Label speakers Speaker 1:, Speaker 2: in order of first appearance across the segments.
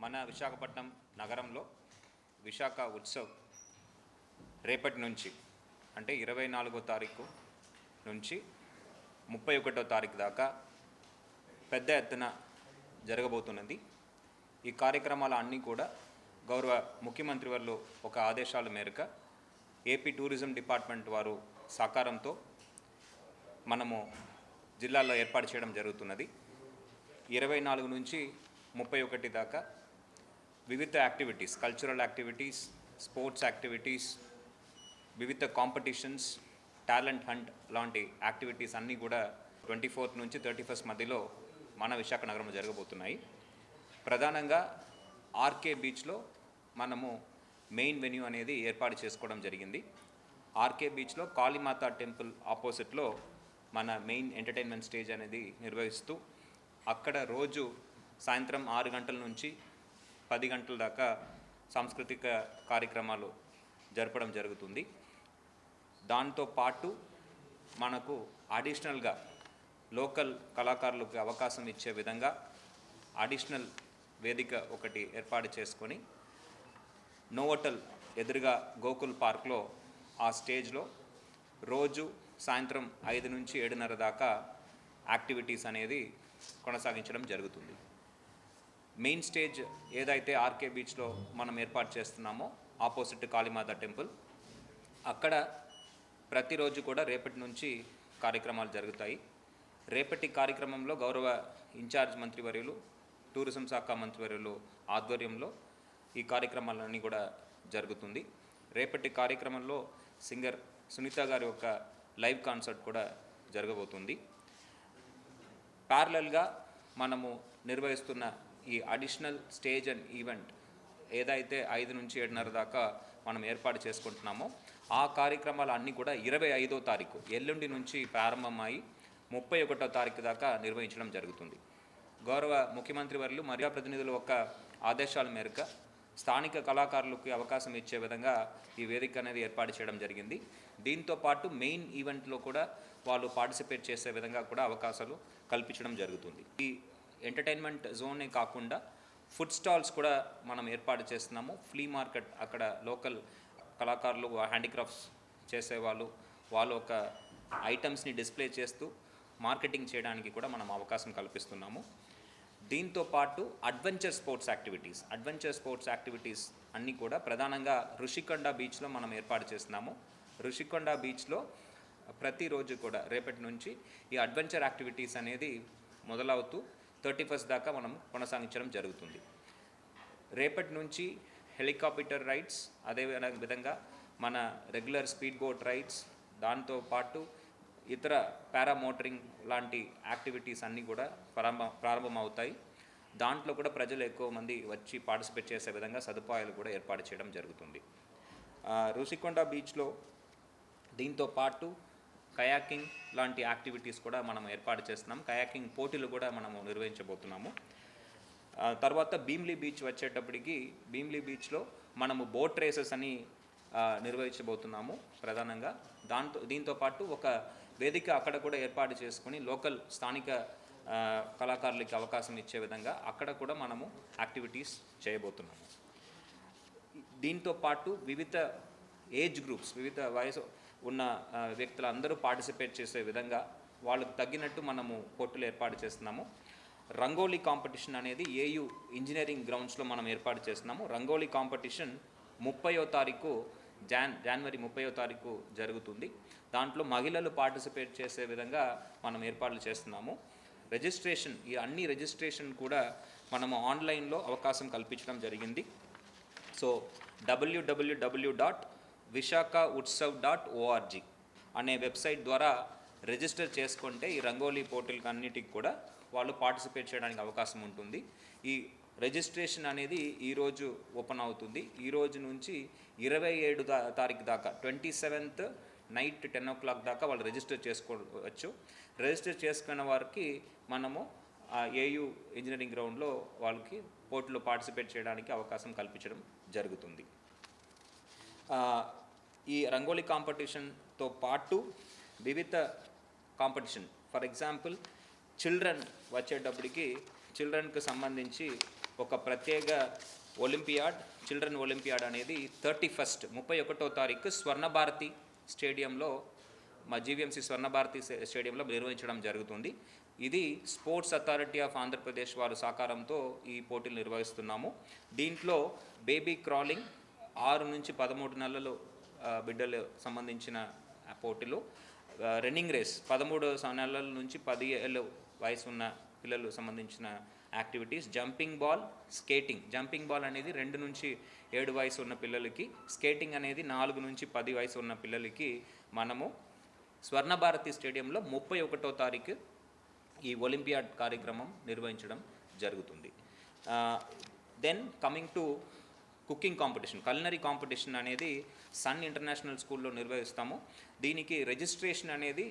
Speaker 1: మన విశాఖపట్నం నగరంలో విశాఖ ఉత్సవ్ రేపటి నుంచి అంటే 24వ తారీఖు నుంచి 31వ తారీఖు దాకా పెద్ద ఎత్తున జరగబోతున్నది. ఈ కార్యక్రమాలు అన్నీ కూడా గౌరవ ముఖ్యమంత్రి వారు ఒక ఆదేశాల మేరకు ఏపీ టూరిజం డిపార్ట్మెంట్ వారు సహకారంతో మనము జిల్లాలో ఏర్పాటు చేయడం జరుగుతున్నది. 24 నుంచి 31 దాకా వివిధ activities, cultural activities, sports activities, వివిధ కాంపిటీషన్స్, టాలెంట్ హంట్ లాంటి యాక్టివిటీస్ అన్నీ కూడా 24 నుంచి 31 మధ్యలో మన విశాఖ నగరంలో జరగబోతున్నాయి. ప్రధానంగా ఆర్కే బీచ్లో మనము మెయిన్ వెన్యూ అనేది ఏర్పాటు చేసుకోవడం జరిగింది. ఆర్కే బీచ్లో కాళీమాత టెంపుల్ ఆపోజిట్లో మన మెయిన్ ఎంటర్టైన్మెంట్ స్టేజ్ అనేది నిర్వహిస్తూ అక్కడ రోజు సాయంత్రం 6 గంటల నుంచి 10 గంటల దాకా సాంస్కృతిక కార్యక్రమాలు జరపడం జరుగుతుంది. దాంతోపాటు మనకు అడిషనల్గా లోకల్ కళాకారులకు అవకాశం ఇచ్చే విధంగా అడిషనల్ వేదిక ఒకటి ఏర్పాటు చేసుకొని నోవోటల్ ఎదురుగా గోకుల్ పార్క్లో ఆ స్టేజ్లో రోజు సాయంత్రం 5 నుంచి 7:30 దాకా యాక్టివిటీస్ అనేది కొనసాగించడం జరుగుతుంది. మెయిన్ స్టేజ్ ఏదైతే ఆర్కే బీచ్లో మనం ఏర్పాటు చేస్తున్నామో ఆపోజిట్ కాళీమాత టెంపుల్, అక్కడ ప్రతిరోజు కూడా రేపటి నుంచి కార్యక్రమాలు జరుగుతాయి. రేపటి కార్యక్రమంలో గౌరవ ఇన్ఛార్జ్ మంత్రివర్యులు, టూరిజం శాఖ మంత్రివర్యులు ఆధ్వర్యంలో ఈ కార్యక్రమాలన్నీ కూడా జరుగుతుంది. రేపటి కార్యక్రమంలో సింగర్ సునీత గారి యొక్క లైవ్ కాన్సర్ట్ కూడా జరగబోతుంది. ప్యారలల్గా మనము నిర్వహిస్తున్న ఈ అడిషనల్ స్టేజ్ అండ్ ఈవెంట్ ఏదైతే 5 నుంచి 7:30 దాకా మనం ఏర్పాటు చేసుకుంటున్నామో ఆ కార్యక్రమాలు అన్నీ కూడా 25వ తారీఖు ఎల్లుండి నుంచి ప్రారంభమై 31వ తారీఖు దాకా నిర్వహించడం జరుగుతుంది. గౌరవ ముఖ్యమంత్రి వర్యులు మరియు ప్రతినిధుల యొక్క ఆదేశాల మేరకు స్థానిక కళాకారులకు అవకాశం ఇచ్చే విధంగా ఈ వేదిక అనేది ఏర్పాటు చేయడం జరిగింది. దీంతోపాటు మెయిన్ ఈవెంట్లో కూడా వాళ్ళు పార్టిసిపేట్ చేసే విధంగా కూడా అవకాశాలు కల్పించడం జరుగుతుంది. ఈ ఎంటర్టైన్మెంట్ జోనే కాకుండా ఫుడ్ స్టాల్స్ కూడా మనం ఏర్పాటు చేస్తున్నాము. ఫ్లీ మార్కెట్, అక్కడ లోకల్ కళాకారులు, హ్యాండీక్రాఫ్ట్స్ చేసేవాళ్ళు వాళ్ళు ఒక ఐటమ్స్ని డిస్ప్లే చేస్తూ మార్కెటింగ్ చేయడానికి కూడా మనం అవకాశం కల్పిస్తున్నాము. దీంతోపాటు అడ్వెంచర్ స్పోర్ట్స్ యాక్టివిటీస్ అన్నీ కూడా ప్రధానంగా ఋషికొండ బీచ్లో మనం ఏర్పాటు చేస్తున్నాము. ఋషికొండ బీచ్లో ప్రతిరోజు కూడా రేపటి నుంచి ఈ అడ్వెంచర్ యాక్టివిటీస్ అనేది మొదలవుతూ 31 దాకా మనం కొనసాగించడం జరుగుతుంది. రేపటి నుంచి హెలికాప్టర్ రైడ్స్, అదే విధంగా మన రెగ్యులర్ స్పీడ్ బోట్ రైడ్స్, దాంతోపాటు ఇతర పారామోటరింగ్ లాంటి యాక్టివిటీస్ అన్నీ కూడా ప్రారంభమవుతాయి. దాంట్లో కూడా ప్రజలు ఎక్కువ మంది వచ్చి పార్టిసిపేట్ చేసే విధంగా సదుపాయాలు కూడా ఏర్పాటు చేయడం జరుగుతుంది. ఋషికొండ బీచ్లో దీంతోపాటు కయాకింగ్ లాంటి యాక్టివిటీస్ కూడా మనం ఏర్పాటు చేస్తున్నాం. కయాకింగ్ పోటీలు కూడా మనము నిర్వహించబోతున్నాము. తర్వాత భీమ్లీ బీచ్ వచ్చేటప్పటికి భీమ్లీ బీచ్లో మనము బోట్ రేసెస్ అని నిర్వహించబోతున్నాము ప్రధానంగా. దీంతోపాటు ఒక వేదిక అక్కడ కూడా ఏర్పాటు చేసుకుని లోకల్ స్థానిక కళాకారులకి అవకాశం ఇచ్చే విధంగా అక్కడ కూడా మనము యాక్టివిటీస్ చేయబోతున్నాము. దీంతోపాటు వివిధ ఏజ్ గ్రూప్స్, వివిధ వయసు ఉన్న వ్యక్తులందరూ పార్టిసిపేట్ చేసే విధంగా వాళ్ళకు తగ్గినట్టు మనము పోటీలు ఏర్పాటు చేస్తున్నాము. రంగోలీ కాంపిటీషన్ అనేది ఏయూ ఇంజనీరింగ్ గ్రౌండ్స్లో మనం ఏర్పాటు చేస్తున్నాము. రంగోలీ కాంపిటీషన్ 30వ తారీఖు జనవరి 30వ తారీఖు జరుగుతుంది. దాంట్లో మహిళలు పార్టిసిపేట్ చేసే విధంగా మనం ఏర్పాట్లు చేస్తున్నాము. రిజిస్ట్రేషన్, ఈ అన్ని రిజిస్ట్రేషన్ కూడా మనము ఆన్లైన్లో అవకాశం కల్పించడం జరిగింది. సో www.vishakhautshav.org అనే వెబ్సైట్ ద్వారా రిజిస్టర్ చేసుకుంటే ఈ రంగోలీ పోటీలకు అన్నిటికి కూడా వాళ్ళు పార్టిసిపేట్ చేయడానికి అవకాశం ఉంటుంది. ఈ రిజిస్ట్రేషన్ అనేది ఈరోజు ఓపెన్ అవుతుంది. ఈరోజు నుంచి 27 తారీఖు దాకా 27th నైట్ 10 o'clock దాకా వాళ్ళు రిజిస్టర్ చేసుకోవచ్చు. రిజిస్టర్ చేసుకున్న వారికి మనము ఏయూ ఇంజనీరింగ్ గ్రౌండ్లో వాళ్ళకి పోటీలో పార్టిసిపేట్ చేయడానికి అవకాశం కల్పించడం జరుగుతుంది. ఈ రంగోలీ కాంపిటీషన్తో పాటు వివిధ కాంపిటీషన్, ఫర్ ఎగ్జాంపుల్ చిల్డ్రన్ వచ్చేటప్పటికి చిల్డ్రన్కి సంబంధించి ఒక ప్రత్యేక ఒలింపియాడ్, చిల్డ్రన్ ఒలింపియాడ్ అనేది 31వ తారీఖు స్వర్ణభారతి స్టేడియంలో, మా జీవీఎంసీ స్వర్ణభారతి స్టేడియంలో నిర్వహించడం జరుగుతుంది. ఇది స్పోర్ట్స్ అథారిటీ ఆఫ్ ఆంధ్రప్రదేశ్ వారి సహకారంతో ఈ పోటీలు నిర్వహిస్తున్నాము. దీంట్లో బేబీ క్రాలింగ్ 6 నుంచి 13 నెలలు బిడ్డలు సంబంధించిన పోటీలు, రన్నింగ్ రేస్ 13 నెలల నుంచి 10 ఏళ్ళ వయసు ఉన్న పిల్లలు సంబంధించిన activities, jumping ball, skating. Jumping ball అనేది 2 నుంచి 7 వయసు ఉన్న పిల్లలకి, స్కేటింగ్ అనేది 4 నుంచి 10 వయసు ఉన్న పిల్లలకి మనము స్వర్ణభారతి స్టేడియంలో 31వ తారీఖు ఈ ఒలింపియాడ్ కార్యక్రమం నిర్వహించడం జరుగుతుంది. Then coming to cooking competition, culinary competition అనేది సన్ ఇంటర్నేషనల్ స్కూల్లో నిర్వహిస్తాము. దీనికి రిజిస్ట్రేషన్ అనేది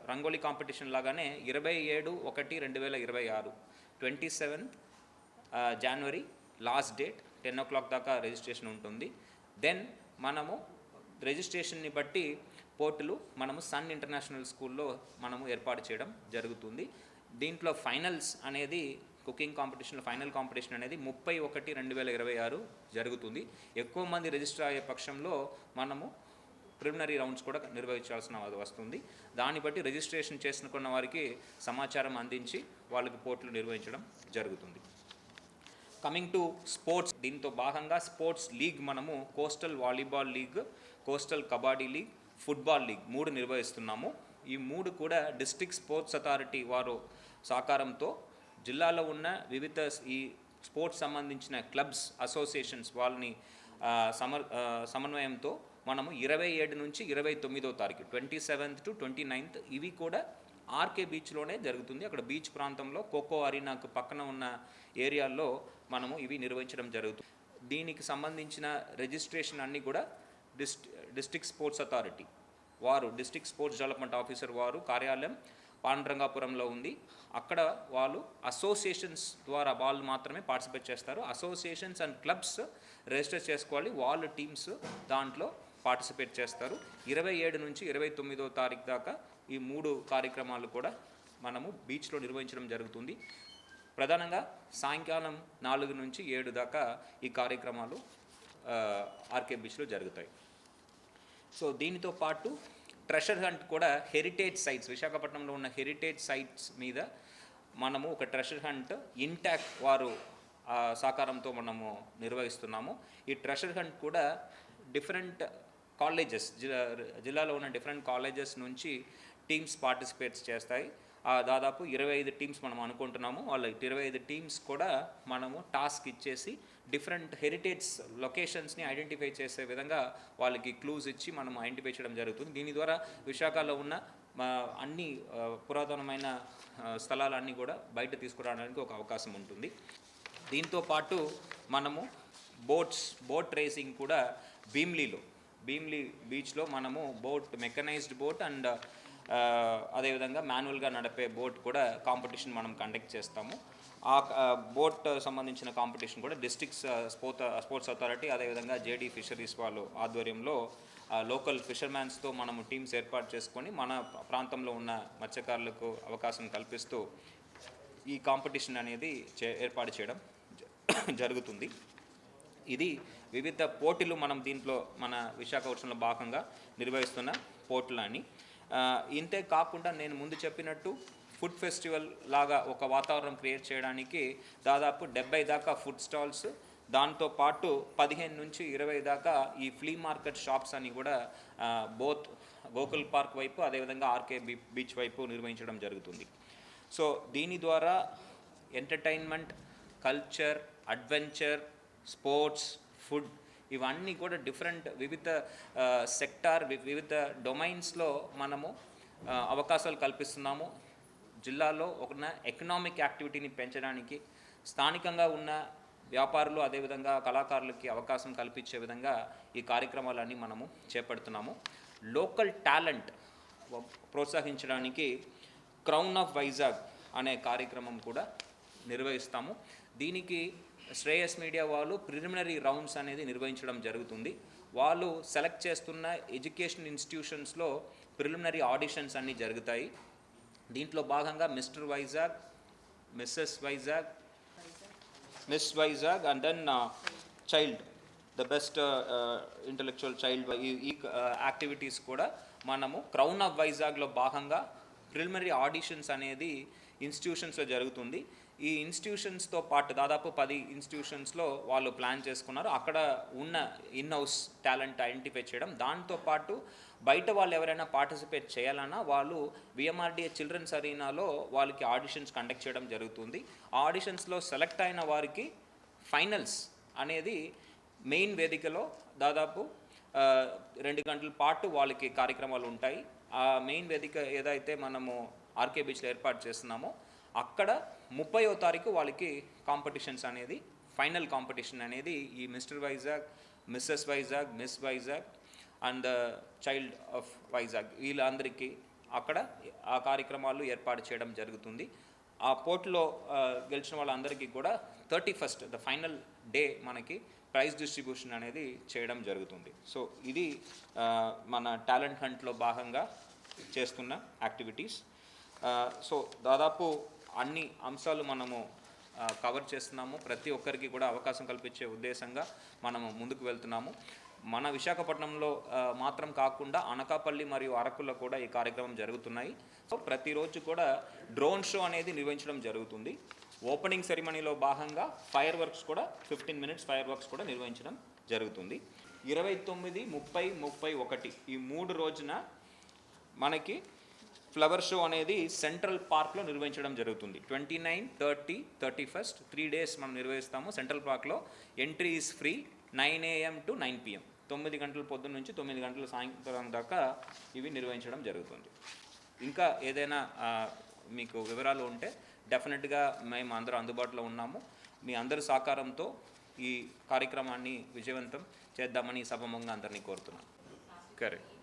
Speaker 1: రంగోలీ కాంపిటీషన్ లాగానే 27/1/2026 27 జనవరి లాస్ట్ డేట్, 10 o'clock దాకా రిజిస్ట్రేషన్ ఉంటుంది. దెన్ మనము రిజిస్ట్రేషన్ని బట్టి పోర్టులు మనము సన్ ఇంటర్నేషనల్ స్కూల్లో మనము ఏర్పాటు చేయడం జరుగుతుంది. దీంట్లో ఫైనల్స్ అనేది, కుకింగ్ కాంపిటీషన్ ఫైనల్ కాంపిటీషన్ అనేది 30/1/2026 జరుగుతుంది. ఎక్కువ మంది రిజిస్టర్ అయ్యే పక్షంలో మనము ప్రిలిమినరీ రౌండ్స్ కూడా నిర్వహించాల్సిన వస్తుంది. దాన్ని బట్టి రిజిస్ట్రేషన్ చేసుకున్న వారికి సమాచారం అందించి వాళ్ళకి పోర్టులు నిర్వహించడం జరుగుతుంది. కమింగ్ టు స్పోర్ట్స్, దీంతో భాగంగా స్పోర్ట్స్ లీగ్ మనము coastal volleyball league, coastal kabaddi league, football league 3 నిర్వహిస్తున్నాము. ఈ 3 కూడా డిస్ట్రిక్ట్ స్పోర్ట్స్ అథారిటీ వారు సహకారంతో జిల్లాలో ఉన్న వివిధ ఈ స్పోర్ట్స్ సంబంధించిన క్లబ్స్, అసోసియేషన్స్ వాళ్ళని సమన్వయంతో మనము 27 నుంచి 29వ తారీఖు 27th to 29th ఇవి కూడా ఆర్కే బీచ్లోనే జరుగుతుంది. అక్కడ బీచ్ ప్రాంతంలో కోకో అరీనాకు పక్కన ఉన్న ఏరియాల్లో మనము ఇవి నిర్వహించడం జరుగుతుంది. దీనికి సంబంధించిన రిజిస్ట్రేషన్ అన్నీ కూడా డిస్ట్రిక్ట్ స్పోర్ట్స్ అథారిటీ వారు, డిస్ట్రిక్ట్ స్పోర్ట్స్ డెవలప్మెంట్ ఆఫీసర్ వారు కార్యాలయం పాండ్రంగాపురంలో ఉంది. అక్కడ వాళ్ళు అసోసియేషన్స్ ద్వారా వాళ్ళు మాత్రమే పార్టిసిపేట్ చేస్తారు. అసోసియేషన్స్ అండ్ క్లబ్స్ రిజిస్టర్ చేసుకోవాలి, వాళ్ళ టీమ్స్ దాంట్లో పార్టిసిపేట్ చేస్తారు. 27 నుంచి 29వ తారీఖు దాకా ఈ 3 కార్యక్రమాలు కూడా మనము బీచ్లో నిర్వహించడం జరుగుతుంది. ప్రధానంగా సాయంకాలం 4 నుంచి 7 దాకా ఈ కార్యక్రమాలు ఆర్కే బీచ్లో జరుగుతాయి. సో దీనితో పాటు ట్రెషర్ హంట్ కూడా హెరిటేజ్ సైట్స్, విశాఖపట్నంలో ఉన్న హెరిటేజ్ సైట్స్ మీద మనము ఒక ట్రెషర్ హంట్ ఇంటాక్ట్ వారు సహకారంతో మనము నిర్వహిస్తున్నాము. ఈ ట్రెషర్ హంట్ కూడా డిఫరెంట్ కాలేజెస్, జిల్లాలో ఉన్న డిఫరెంట్ కాలేజెస్ నుంచి టీమ్స్ పార్టిసిపేట్స్ చేస్తాయి. దాదాపు 25 టీమ్స్ మనం అనుకుంటున్నాము. వాళ్ళ 25 టీమ్స్ కూడా మనము టాస్క్ ఇచ్చేసి డిఫరెంట్ హెరిటేజ్ లొకేషన్స్ని ఐడెంటిఫై చేసే విధంగా వాళ్ళకి క్లూజ్ ఇచ్చి మనం ఐడెంటిఫై చేయడం జరుగుతుంది. దీని ద్వారా విశాఖలో ఉన్న అన్ని పురాతనమైన స్థలాలన్నీ కూడా బయట తీసుకురావడానికి ఒక అవకాశం ఉంటుంది. దీంతో పాటు మనము బోట్ రేసింగ్ కూడా భీమ్లీ బీచ్లో మనము మెకనైజ్డ్ బోట్ అండ్ అదేవిధంగా మాన్యువల్గా నడిపే బోట్ కూడా కాంపిటీషన్ మనం కండక్ట్ చేస్తాము. ఆ బోట్ సంబంధించిన కాంపిటీషన్ కూడా డిస్ట్రిక్ట్ స్పోర్ట్స్ అథారిటీ అదేవిధంగా జేడీ ఫిషరీస్ వాళ్ళు ఆధ్వర్యంలో లోకల్ ఫిషర్మ్యాన్స్తో మనము టీమ్స్ ఏర్పాటు చేసుకొని మన ప్రాంతంలో ఉన్న మత్స్యకారులకు అవకాశం కల్పిస్తూ ఈ కాంపిటీషన్ అనేది ఏర్పాటు చేయడం జరుగుతుంది. ఇది వివిధ పోటీలు మనం దీంట్లో మన విశాఖ ఉత్సవంలో భాగంగా నిర్వహిస్తున్న పోటీలని. ఇంతే కాకుండా నేను ముందు చెప్పినట్టు ఫుడ్ ఫెస్టివల్ లాగా ఒక వాతావరణం క్రియేట్ చేయడానికి దాదాపు 70 దాకా ఫుడ్ స్టాల్స్, దాంతోపాటు 15 నుంచి 20 దాకా ఈ ఫ్లీ మార్కెట్ షాప్స్ అని కూడా బోత్ గోకుల్ పార్క్ వైపు అదేవిధంగా ఆర్కే బీచ్ వైపు నిర్వహించడం జరుగుతుంది. సో దీని ద్వారా entertainment, culture, adventure, sports, food ఇవన్నీ కూడా డిఫరెంట్ వివిధ సెక్టార్, వివిధ డొమైన్స్లో మనము అవకాశాలు కల్పిస్తున్నాము. జిల్లాలో ఉన్న ఎకనామిక్ యాక్టివిటీని పెంచడానికి, స్థానికంగా ఉన్న వ్యాపారులు అదేవిధంగా కళాకారులకి అవకాశం కల్పించే విధంగా ఈ కార్యక్రమాలన్నీ మనము చేపడుతున్నాము. లోకల్ టాలెంట్ ప్రోత్సహించడానికి క్రౌన్ ఆఫ్ వైజాగ్ అనే కార్యక్రమం కూడా నిర్వహిస్తాము. దీనికి శ్రేయస్ మీడియా వాళ్ళు ప్రిలిమినరీ రౌండ్స్ అనేది నిర్వహించడం జరుగుతుంది. వాళ్ళు సెలెక్ట్ చేస్తున్న education Mrs. Vizag, Miss Vizag, and then child, the best intellectual child. ఈ యాక్టివిటీస్ కూడా మనము క్రౌన్ ఆఫ్ వైజాగ్లో భాగంగా ప్రిలిమినరీ ఆడిషన్స్ అనేది ఇన్స్టిట్యూషన్స్లో జరుగుతుంది. ఈ ఇన్స్టిట్యూషన్స్తో పాటు దాదాపు 10 ఇన్స్టిట్యూషన్స్లో వాళ్ళు ప్లాన్ చేసుకున్నారు. అక్కడ ఉన్న ఇన్ హౌస్ టాలెంట్ ఐడెంటిఫై చేయడం, దాంతోపాటు బయట వాళ్ళు ఎవరైనా పార్టిసిపేట్ చేయాలన్నా వాళ్ళు విఎంఆర్డిఏ చిల్డ్రన్స్ అరీనాలో వాళ్ళకి ఆడిషన్స్ కండక్ట్ చేయడం జరుగుతుంది. ఆ ఆడిషన్స్లో సెలెక్ట్ అయిన వారికి ఫైనల్స్ అనేది మెయిన్ వేదికలో దాదాపు 2 గంటల పాటు వాళ్ళకి కార్యక్రమాలు ఉంటాయి. ఆ మెయిన్ వేదిక ఏదైతే మనము ఆర్కే బీచ్లో ఏర్పాటు చేస్తున్నామో అక్కడ 30వ తారీఖు వాళ్ళకి కాంపిటీషన్స్ అనేది, ఫైనల్ కాంపిటీషన్ అనేది ఈ Mr Vizag, Mrs Vizag, miss Vizag and the child of Vizag వీళ్ళందరికీ అక్కడ ఆ కార్యక్రమాలు ఏర్పాటు చేయడం జరుగుతుంది. ఆ పోర్ట్లో గెలిచిన వాళ్ళందరికీ కూడా 31st ద ఫైనల్ డే మనకి ప్రైజ్ డిస్ట్రిబ్యూషన్ అనేది చేయడం జరుగుతుంది. సో ఇది మన టాలెంట్ హంట్లో భాగంగా చేస్తున్న యాక్టివిటీస్. సో దాదాపు అన్ని అంశాలు మనము కవర్ చేస్తున్నాము. ప్రతి ఒక్కరికి కూడా అవకాశం కల్పించే ఉద్దేశంగా మనము ముందుకు వెళ్తున్నాము. మన విశాఖపట్నంలో మాత్రం కాకుండా అనకాపల్లి మరియు అరకులో కూడా ఈ కార్యక్రమం జరుగుతున్నాయి. సో ప్రతిరోజు కూడా డ్రోన్ షో అనేది నిర్వహించడం జరుగుతుంది. ఓపెనింగ్ సెరిమనీలో భాగంగా ఫైర్ వర్క్స్ కూడా 15 minutes ఫైర్ వర్క్స్ కూడా నిర్వహించడం జరుగుతుంది. 29, 30, 31 ఈ 3 రోజున మనకి ఫ్లవర్ షో అనేది సెంట్రల్ పార్క్లో నిర్వహించడం జరుగుతుంది. 29, 30, 31 3 days మనం నిర్వహిస్తాము సెంట్రల్ పార్క్లో. Entry is free. 9 AM to 9 PM 9 గంటల పొద్దున్న నుంచి 9 గంటల సాయంత్రం దాకా ఇవి నిర్వహించడం జరుగుతుంది. ఇంకా ఏదైనా మీకు వివరాలు ఉంటే డెఫినెట్గా మేము అందరూ అందుబాటులో ఉన్నాము. మీ అందరి సహకారంతో ఈ కార్యక్రమాన్ని విజయవంతం చేద్దామని సభముగా అందరినీ కోరుతున్నాను. Correct.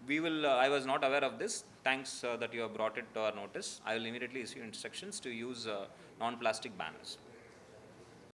Speaker 1: We will, I was not aware of this. Thanks that you have brought it to our notice. I will immediately issue instructions to use non-plastic banners.